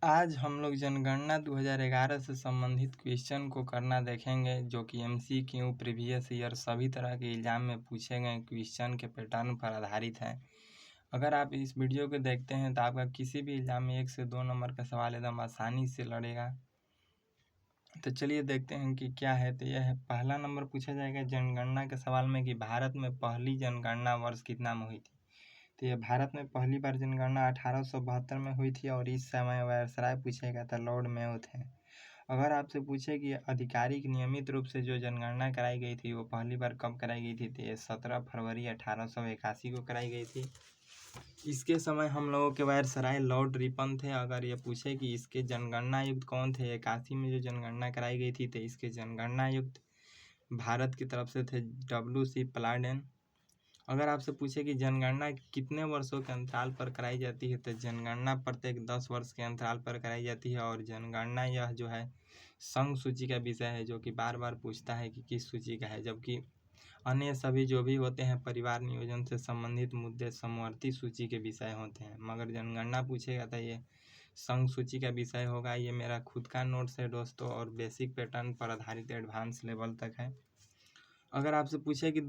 आज हम लोग जनगणना 2011 से संबंधित क्वेश्चन को करना देखेंगे, जो कि MCQ, प्रीवियस ईयर सभी तरह के एग्जाम में पूछे गए क्वेश्चन के पैटर्न पर आधारित है। अगर आप इस वीडियो को देखते हैं तो आपका किसी भी एग्जाम में 1 से 2 नंबर का सवाल एकदम आसानी से लड़ेगा। तो चलिए देखते हैं कि क्या है। तो यह है, पहला नंबर पूछा जाएगा जनगणना के सवाल में कि भारत में पहली जनगणना वर्ष कितना में हुई थी। तो ये भारत में पहली बार जनगणना 1872 में हुई थी और इस समय वायसराय पूछेगा तो लॉर्ड मेयो थे। अगर आपसे पूछे कि आधिकारिक नियमित रूप से जो जनगणना कराई गई थी वो पहली बार कब कराई गई थी, तो ये 17 फरवरी 1881 को कराई गई थी। इसके समय हम लोगों के वायसराय लॉर्ड रिपन थे। अगर ये पूछे कि इसके जनगणना आयुक्त कौन थे, 81 में जो जनगणना कराई गई थी, तो इसके जनगणना आयुक्त भारत की तरफ से थे WC प्लाडेन। अगर आपसे पूछे कि जनगणना कितने वर्षों के अंतराल पर कराई जाती है, तो जनगणना प्रत्येक 10 वर्ष के अंतराल पर कराई जाती है। और जनगणना यह जो है संघ सूची का विषय है, जो कि बार बार पूछता है कि किस सूची का है, जबकि अन्य सभी जो भी होते हैं परिवार नियोजन से संबंधित मुद्दे समवर्ती सूची के विषय होते हैं, मगर जनगणना पूछेगा तो ये संघ सूची का विषय होगा। ये मेरा खुद का नोट्स है दोस्तों, और बेसिक पैटर्न पर आधारित एडवांस लेवल तक है। अगर आपसे पूछे कि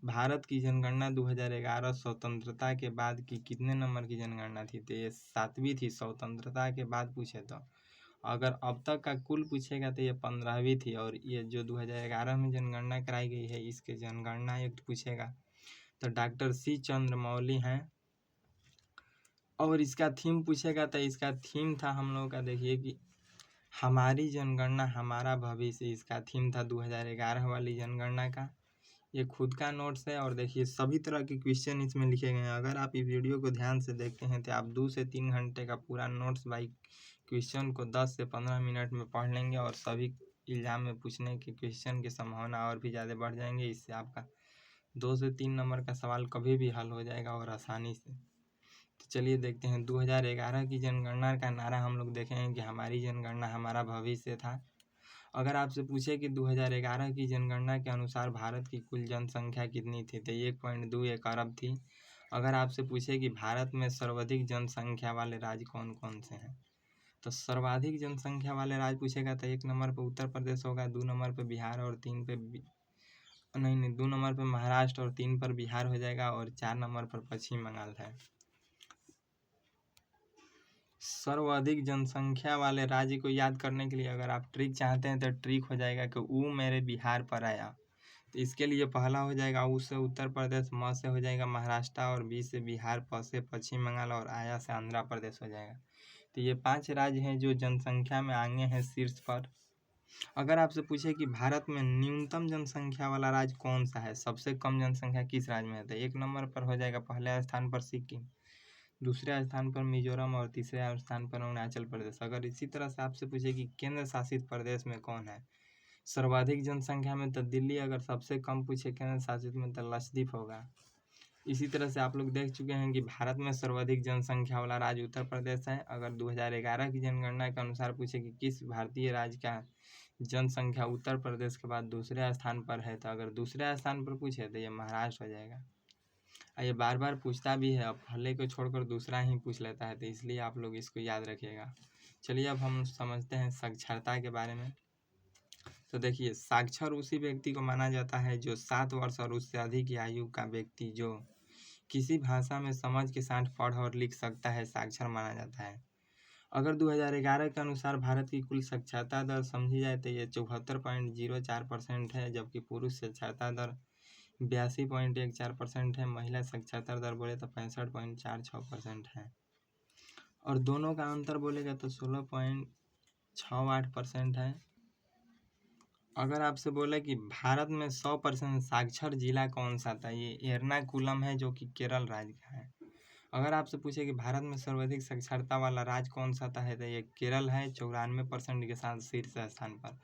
भारत की जनगणना 2011 स्वतंत्रता के बाद की कितने नंबर की जनगणना थी, तो ये 7वीं थी। स्वतंत्रता के बाद पूछे तो अगर अब तक का कुल पूछेगा तो ये 15वीं थी। और ये जो 2011 में जनगणना कराई गई है, इसके जनगणना आयुक्त पूछेगा तो डॉक्टर C चंद्रमौली हैं। और इसका थीम पूछेगा तो इसका थीम था हम लोगों का, देखिए कि हमारी जनगणना हमारा भविष्य, इसका थीम था 2011 वाली जनगणना का। ये खुद का नोट्स है और देखिए सभी तरह के क्वेश्चन इसमें लिखे गए हैं। अगर आप इस वीडियो को ध्यान से देखते हैं तो आप 2 से 3 घंटे का पूरा नोट्स बाई क्वेश्चन को 10 से 15 मिनट में पढ़ लेंगे और सभी एग्जाम में पूछने के क्वेश्चन की संभावना और भी ज़्यादा बढ़ जाएंगे। इससे आपका 2 से 3 नंबर का सवाल कभी भी हल हो जाएगा और आसानी से। तो चलिए देखते हैं। 2011 की जनगणना का नारा हम लोग देखेंगे कि हमारी जनगणना हमारा भविष्य था। अगर आपसे पूछे कि 2011 की जनगणना के अनुसार भारत की कुल जनसंख्या कितनी थी, तो 1.21 अरब थी। अगर आपसे पूछे कि भारत में सर्वाधिक जनसंख्या वाले राज्य कौन कौन से हैं, तो सर्वाधिक जनसंख्या वाले राज्य पूछेगा तो 1 नंबर पर उत्तर प्रदेश होगा, 2 नंबर पर बिहार और 3 पे नहीं 2 नंबर पर महाराष्ट्र और 3 पर बिहार हो जाएगा और 4 नंबर पर पश्चिम बंगाल है। सर्वाधिक जनसंख्या वाले राज्य को याद करने के लिए अगर आप ट्रिक चाहते हैं तो ट्रिक हो जाएगा कि ऊ मेरे बिहार पर आया। तो इसके लिए पहला हो जाएगा ऊ से उत्तर प्रदेश, म से हो जाएगा महाराष्ट्र और बी से बिहार, प से पश्चिम बंगाल और आया से आंध्र प्रदेश हो जाएगा। तो ये 5 राज्य हैं जो जनसंख्या में आगे हैं शीर्ष पर। अगर आपसे पूछे कि भारत में न्यूनतम जनसंख्या वाला राज्य कौन सा है, सबसे कम जनसंख्या किस राज्य में है, तो 1 नंबर पर हो जाएगा पहले स्थान पर सिक्किम, दूसरे स्थान पर मिजोरम और तीसरे स्थान पर अरुणाचल प्रदेश। अगर इसी तरह से आपसे पूछे कि केंद्र शासित प्रदेश में कौन है सर्वाधिक जनसंख्या में, तो दिल्ली। अगर सबसे कम पूछे केंद्र शासित में तो लक्षद्वीप होगा। इसी तरह से आप लोग देख चुके हैं कि भारत में सर्वाधिक जनसंख्या वाला राज्य उत्तर प्रदेश है। अगर 2011 की जनगणना के अनुसार पूछे कि किस भारतीय राज्य का जनसंख्या उत्तर प्रदेश के बाद दूसरे स्थान पर है, तो अगर दूसरे स्थान पर पूछे तो ये महाराष्ट्र हो जाएगा। ये बार बार पूछता भी है, अब पहले को छोड़कर दूसरा ही पूछ लेता है, तो इसलिए आप लोग इसको याद रखिएगा। चलिए अब हम समझते हैं साक्षरता के बारे में। तो देखिए, साक्षर उसी व्यक्ति को माना जाता है जो 7 वर्ष और उससे अधिक की आयु का व्यक्ति जो किसी भाषा में समझ के साथ पढ़ और लिख सकता है, साक्षर माना जाता है। अगर 2011 के अनुसार भारत की कुल साक्षरता दर समझी जाए तो ये 74.04% है, जबकि पुरुष साक्षरता दर 82.14% है। महिला साक्षरता दर बोले तो 65.46% है। और दोनों का अंतर बोलेगा तो 16.68% है। अगर आपसे बोले कि भारत में 100% साक्षर जिला कौन सा था, ये एर्नाकुलम है, जो कि केरल राज्य का है। अगर आपसे पूछे कि भारत में सर्वाधिक साक्षरता वाला राज्य कौन सा था, है तो ये केरल है 94% के साथ शीर्ष स्थान पर।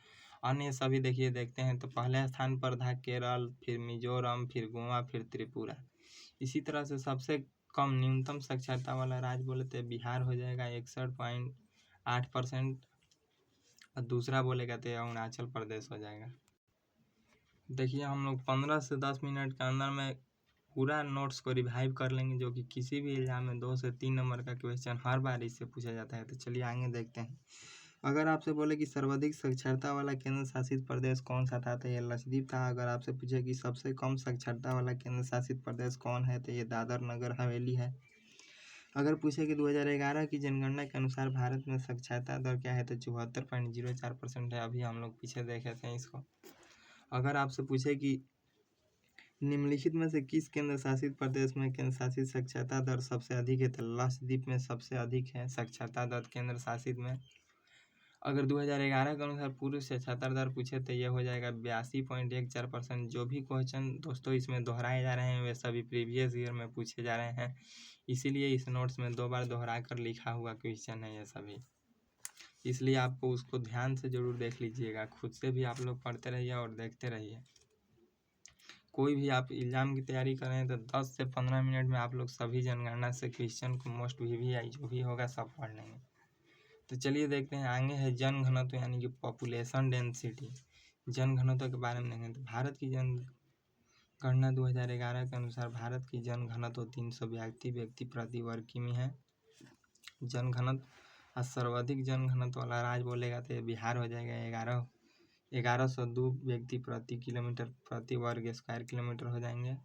अन्य सभी देखिए देखते हैं तो पहले स्थान पर था केरल, फिर मिजोरम, फिर गोवा, फिर त्रिपुरा। इसी तरह से सबसे कम न्यूनतम साक्षरता वाला राज्य बोले तो बिहार हो जाएगा 61.8%। और दूसरा बोलेगा तो अरुणाचल प्रदेश हो जाएगा। देखिए हम लोग 15 से 10 मिनट के अंदर में पूरा नोट्स को रिवाइव कर लेंगे, जो कि किसी भी एग्जाम में 2 से 3 नंबर का क्वेश्चन हर बार इससे पूछा जाता है। तो चलिए आगे देखते हैं। अगर आपसे बोले कि सर्वाधिक साक्षरता वाला केंद्र शासित प्रदेश कौन सा था, तो ये लक्षद्वीप था। अगर आपसे पूछे कि सबसे कम साक्षरता वाला केंद्र शासित प्रदेश कौन है, तो ये दादर नगर हवेली है। अगर पूछे कि 2011 की जनगणना के अनुसार भारत में साक्षरता दर क्या है, तो 74.04% है। अभी हम लोग पीछे देखे थे इसको। अगर आपसे पूछे कि निम्नलिखित में से किस केंद्र शासित प्रदेश में केंद्र शासित साक्षरता दर सबसे अधिक है, तो लक्षद्वीप में सबसे अधिक है साक्षरता दर केंद्र शासित में। अगर 2011 के अनुसार पूर्व साक्षरता दर पूछे तो यह हो जाएगा 82.14%। जो भी क्वेश्चन दोस्तों इसमें दोहराए जा रहे हैं वे सभी प्रीवियस ईयर में पूछे जा रहे हैं, इसीलिए इस नोट्स में 2 बार दोहरा कर लिखा हुआ क्वेश्चन है ये सभी, इसलिए आपको उसको ध्यान से जरूर देख लीजिएगा। खुद से भी आप लोग पढ़ते रहिए और देखते रहिए। कोई भी आप एग्जाम की तैयारी कर रहे हैं तो 10 से 15 मिनट में आप लोग सभी जनगणना से क्वेश्चन को मोस्ट VVI जो भी होगा सब पढ़ लेंगे। तो चलिए देखते हैं आगे है जन घनत्व यानी कि पॉपुलेशन डेंसिटी। जन घनत्व के बारे में देखें तो भारत की जनगणना 2011 के अनुसार भारत की जन घनत्व 382 व्यक्ति प्रति वर्ग किमी है। जन घनत्व सर्वाधिक जन घनत्व वाला राज्य बोलेगा तो ये बिहार हो जाएगा। 1102 व्यक्ति प्रति किलोमीटर प्रति वर्ग स्क्वायर किलोमीटर हो जाएंगे।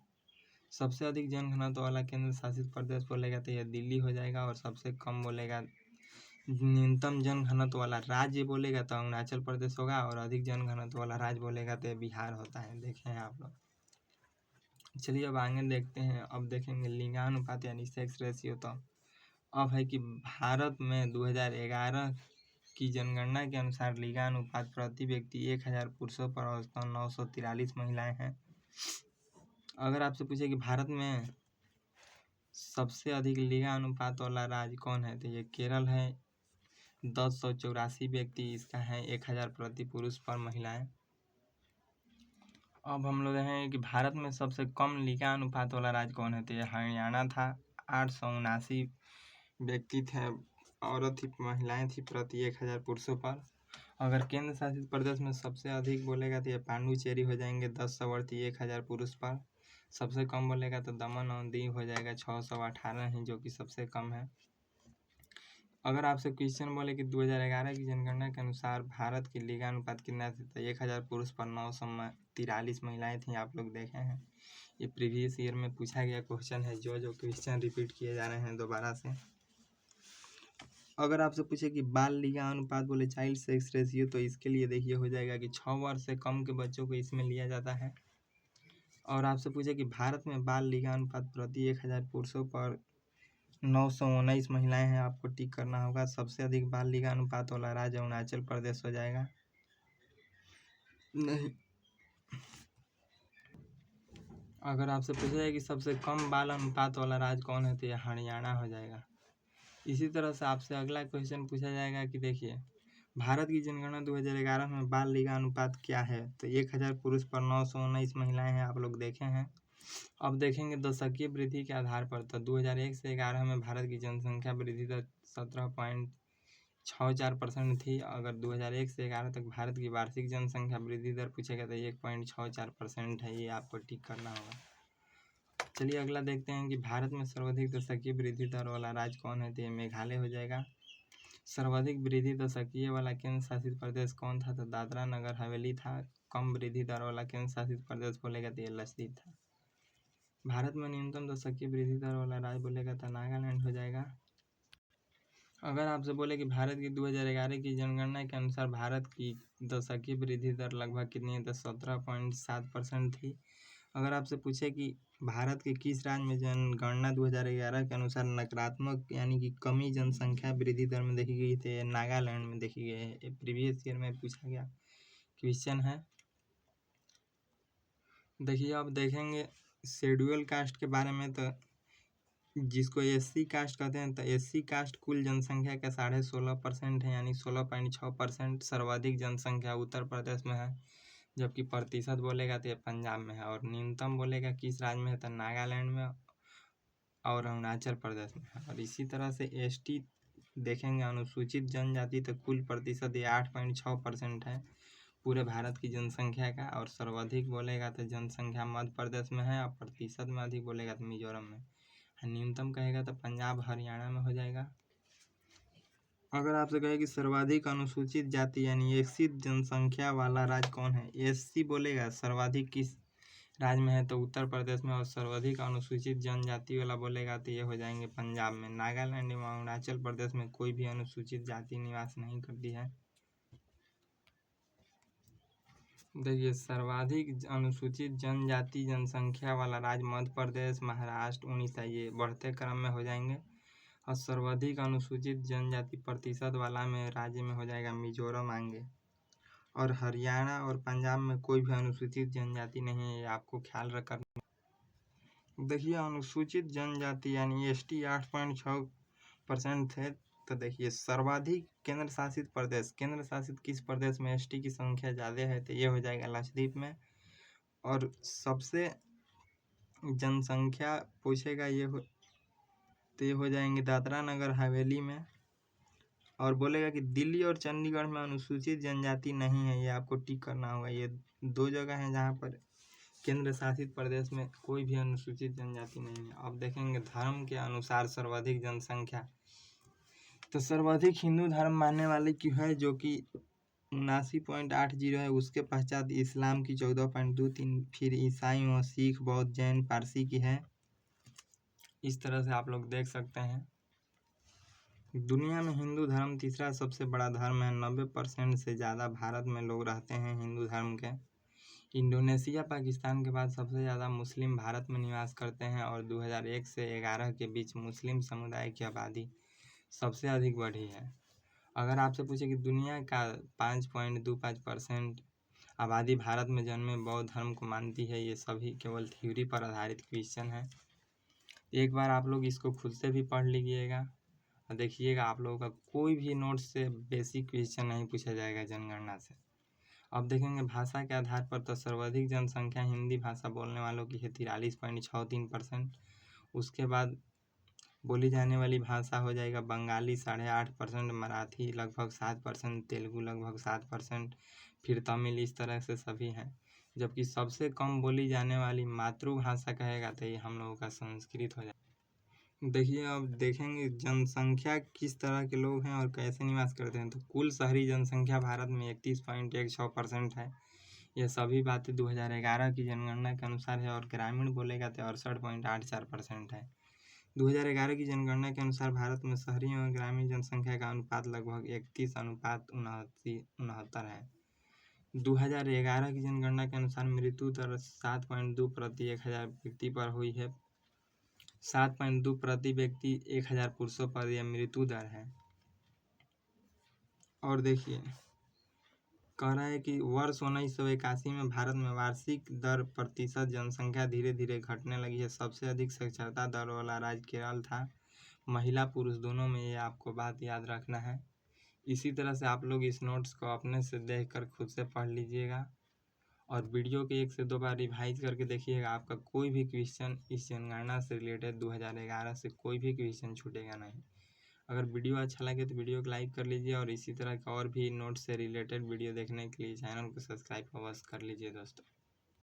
सबसे अधिक जन घनत्व वाला केंद्र शासित प्रदेश बोलेगा तो यह दिल्ली हो जाएगा। और सबसे कम बोलेगा न्यूनतम जन घनत्व वाला राज्य बोलेगा तो अरुणाचल प्रदेश होगा। और अधिक जन घनत्व वाला राज्य बोलेगा तो बिहार होता है। देखें आप लोग। चलिए अब आगे देखते हैं। अब देखेंगे लिंगानुपात यानी सेक्स रेशियो। तो अब है कि भारत में 2011 की जनगणना के अनुसार लिंगानुपात प्रति व्यक्ति 1000 पुरुषों पर औसतन 943 महिलाएं हैं। अगर आपसे पूछे कि भारत में सबसे अधिक लिंगानुपात वाला राज्य कौन है, तो ये केरल है। 1084 व्यक्ति इसका है 1000 प्रति पुरुष पर महिलाएं। अब हम लोग हैं कि भारत में सबसे कम लिंगानुपात वाला राज्य कौन है, तो ये हरियाणा था। 879 व्यक्ति थे औरत थी, महिलाएं थी प्रति 1000 पुरुषों पर। अगर केंद्र शासित प्रदेश में सबसे अधिक बोलेगा तो ये पांडुचेरी हो जाएंगे 10 1000 पुरुष पर। सबसे कम बोलेगा तो दमन और दीव हो जाएगा 618 ही, जो कि सबसे कम है। अगर आपसे क्वेश्चन बोले कि 2011 की जनगणना के अनुसार भारत की लिंगानुपात कितना था, तो 1000 पुरुष पर 943 महिलाएं थी। आप लोग देखे हैं ये प्रीवियस ईयर में पूछा गया क्वेश्चन है। जो क्वेश्चन रिपीट किए जा रहे हैं दोबारा से। अगर आपसे पूछे कि बाल लिंगानुपात बोले चाइल्ड सेक्स रेशियो, तो इसके लिए देखिए हो जाएगा कि 6 वर्ष से कम के बच्चों को इसमें लिया जाता है। और आपसे पूछे कि भारत में बाल लिंगानुपात प्रति 1000 पुरुषों पर 919 महिलाएं हैं, आपको टिक करना होगा। सबसे अधिक बाल लिंगानुपात वाला राज्य अरुणाचल प्रदेश हो जाएगा। नहीं, अगर आपसे पूछा जाए कि सबसे कम बाल अनुपात वाला राज्य कौन है, तो यह हरियाणा हो जाएगा। इसी तरह से आपसे अगला क्वेश्चन पूछा जाएगा कि देखिए भारत की जनगणना 2011 में बाल लिंगानुपात क्या है, तो 1000 पुरुष पर 919 महिलाएं हैं। आप लोग देखे हैं। अब देखेंगे दशकीय वृद्धि के आधार पर। तो 2001 से 11 में भारत की जनसंख्या वृद्धि दर 17.64% थी। अगर 2001 से 11 तक भारत की वार्षिक जनसंख्या वृद्धि दर पूछेगा तो 1.64% है। ये आपको टिक करना होगा। चलिए अगला देखते हैं कि भारत में सर्वाधिक दशकीय वृद्धि दर वाला राज्य कौन है, तो ये मेघालय हो जाएगा। सर्वाधिक वृद्धि दशकीय वाला केंद्र शासित प्रदेश कौन था, तो दादरा नगर हवेली था। कम वृद्धि दर वाला केंद्र शासित प्रदेश बोलेगा तो ये लक्षद्वीप था। भारत में न्यूनतम दशकीय वृद्धि दर वाला राज्य बोलेगा तो नागालैंड हो जाएगा। अगर आपसे बोले कि भारत की 2011 की जनगणना के अनुसार भारत की दशकीय वृद्धि दर लगभग कितनी है, तो 17.7% थी। अगर आपसे पूछे कि भारत के किस राज्य में जनगणना 2011 के अनुसार नकारात्मक यानी कि कमी जनसंख्या वृद्धि दर में देखी गई थी, नागालैंड में देखी गई है। प्रीवियस ईयर में पूछा गया क्वेश्चन है। देखिए अब देखेंगे शेड्यूल कास्ट के बारे में। तो जिसको SC कास्ट कहते हैं, तो SC कास्ट कुल जनसंख्या का 16.5% है, यानी 16.6%। सर्वाधिक जनसंख्या उत्तर प्रदेश में है, जबकि प्रतिशत बोलेगा तो ये पंजाब में है। और न्यूनतम बोलेगा किस राज्य में है, तो नागालैंड में और अरुणाचल प्रदेश में है। और इसी तरह से ST देखेंगे अनुसूचित जनजाति, तो कुल प्रतिशत ये 8.6% है। पूरे भारत की जनसंख्या का, और सर्वाधिक बोलेगा तो जनसंख्या मध्य प्रदेश में है, और प्रतिशत में अधिक बोलेगा तो मिजोरम में। न्यूनतम कहेगा तो पंजाब हरियाणा में हो जाएगा। अगर आपसे कहे कि सर्वाधिक अनुसूचित जाति यानी एससी जनसंख्या वाला राज्य कौन है, एससी बोलेगा सर्वाधिक किस राज्य में है तो उत्तर प्रदेश में, और सर्वाधिक अनुसूचित जनजाति वाला बोलेगा तो ये हो जाएंगे पंजाब में। नागालैंड एवं अरुणाचल प्रदेश में कोई भी अनुसूचित जाति निवास नहीं करती है। देखिए, सर्वाधिक अनुसूचित जनजाति जनसंख्या वाला राज्य मध्य प्रदेश, महाराष्ट्र, उड़ीसा ये बढ़ते क्रम में हो जाएंगे। और सर्वाधिक अनुसूचित जनजाति प्रतिशत वाला में राज्य में हो जाएगा मिजोरम आएंगे। और हरियाणा और पंजाब में कोई भी अनुसूचित जनजाति नहीं है, ये आपको ख्याल रखना। देखिए, अनुसूचित जनजाति यानी एसटी 8.6% थे। तो देखिए, सर्वाधिक केंद्र शासित प्रदेश, केंद्र शासित किस प्रदेश में एसटी की संख्या ज़्यादा है तो ये हो जाएगा लक्षद्वीप में। और सबसे जनसंख्या पूछेगा तो ये हो जाएंगे दादरा नगर हवेली में। और बोलेगा कि दिल्ली और चंडीगढ़ में अनुसूचित जनजाति नहीं है, ये आपको टिक करना होगा। ये 2 जगह हैं जहाँ पर केंद्र शासित प्रदेश में कोई भी अनुसूचित जनजाति नहीं है। अब देखेंगे धर्म के अनुसार सर्वाधिक जनसंख्या, तो सर्वाधिक हिंदू धर्म मानने वाले की है जो कि 79.80 है। उसके पश्चात इस्लाम की 14.23, फिर ईसाई व सिख, बौद्ध, जैन, पारसी की है। इस तरह से आप लोग देख सकते हैं। दुनिया में हिंदू धर्म तीसरा सबसे बड़ा धर्म है। 90% से ज़्यादा भारत में लोग रहते हैं हिंदू धर्म के। इंडोनेशिया पाकिस्तान के बाद सबसे ज़्यादा मुस्लिम भारत में निवास करते हैं, और 2001 से 11 के बीच मुस्लिम समुदाय की आबादी सबसे अधिक बढ़ी है। अगर आपसे पूछे कि दुनिया का 5.25% आबादी भारत में जन्मे बौद्ध धर्म को मानती है, ये सभी केवल थ्योरी पर आधारित क्वेश्चन है। एक बार आप लोग इसको खुद से भी पढ़ लीजिएगा और देखिएगा, आप लोगों का कोई भी नोट से बेसिक क्वेश्चन नहीं पूछा जाएगा जनगणना से। अब देखेंगे भाषा के आधार पर, तो सर्वाधिक जनसंख्या हिंदी भाषा बोलने वालों की है 43.63%। उसके बाद बोली जाने वाली भाषा हो जाएगा बंगाली 8.5%, मराठी लगभग 7%, तेलुगु लगभग 7%, फिर तमिल, इस तरह से सभी हैं। जबकि सबसे कम बोली जाने वाली मातृभाषा कहेगा तो ये हम लोगों का संस्कृत हो जाए। देखिए, अब देखेंगे जनसंख्या किस तरह के लोग हैं और कैसे निवास करते हैं। तो कुल शहरी जनसंख्या भारत में 31.16% है। यह सभी बातें 2011 की जनगणना के अनुसार है। और ग्रामीण बोलेगा तो 68.84% है। 2011 की जनगणना के अनुसार भारत में शहरी और ग्रामीण जनसंख्या का अनुपात लगभग 31:69 है। 2011 की जनगणना के अनुसार मृत्यु दर 7.2 प्रति 1000 व्यक्ति पर हुई है। 7.2 प्रति व्यक्ति 1000 पुरुषों पर यह मृत्यु दर है। और देखिए, कह रहा है कि वर्ष 1981 में भारत में वार्षिक दर प्रतिशत जनसंख्या धीरे धीरे घटने लगी है। सबसे अधिक साक्षरता दर वाला राज्य केरल था। महिला पुरुष दोनों में, ये आपको बात याद रखना है। इसी तरह से आप लोग इस नोट्स को अपने से देखकर खुद से पढ़ लीजिएगा और वीडियो के 1 से 2 बार रिवाइज करके देखिएगा। आपका कोई भी क्वेश्चन इस जनगणना से रिलेटेड 2011 से कोई भी क्वेश्चन छूटेगा नहीं। अगर वीडियो अच्छा लगे तो वीडियो को लाइक कर लीजिए, और इसी तरह का और भी नोट्स से रिलेटेड वीडियो देखने के लिए चैनल को सब्सक्राइब अवश्य कर लीजिए दोस्तों।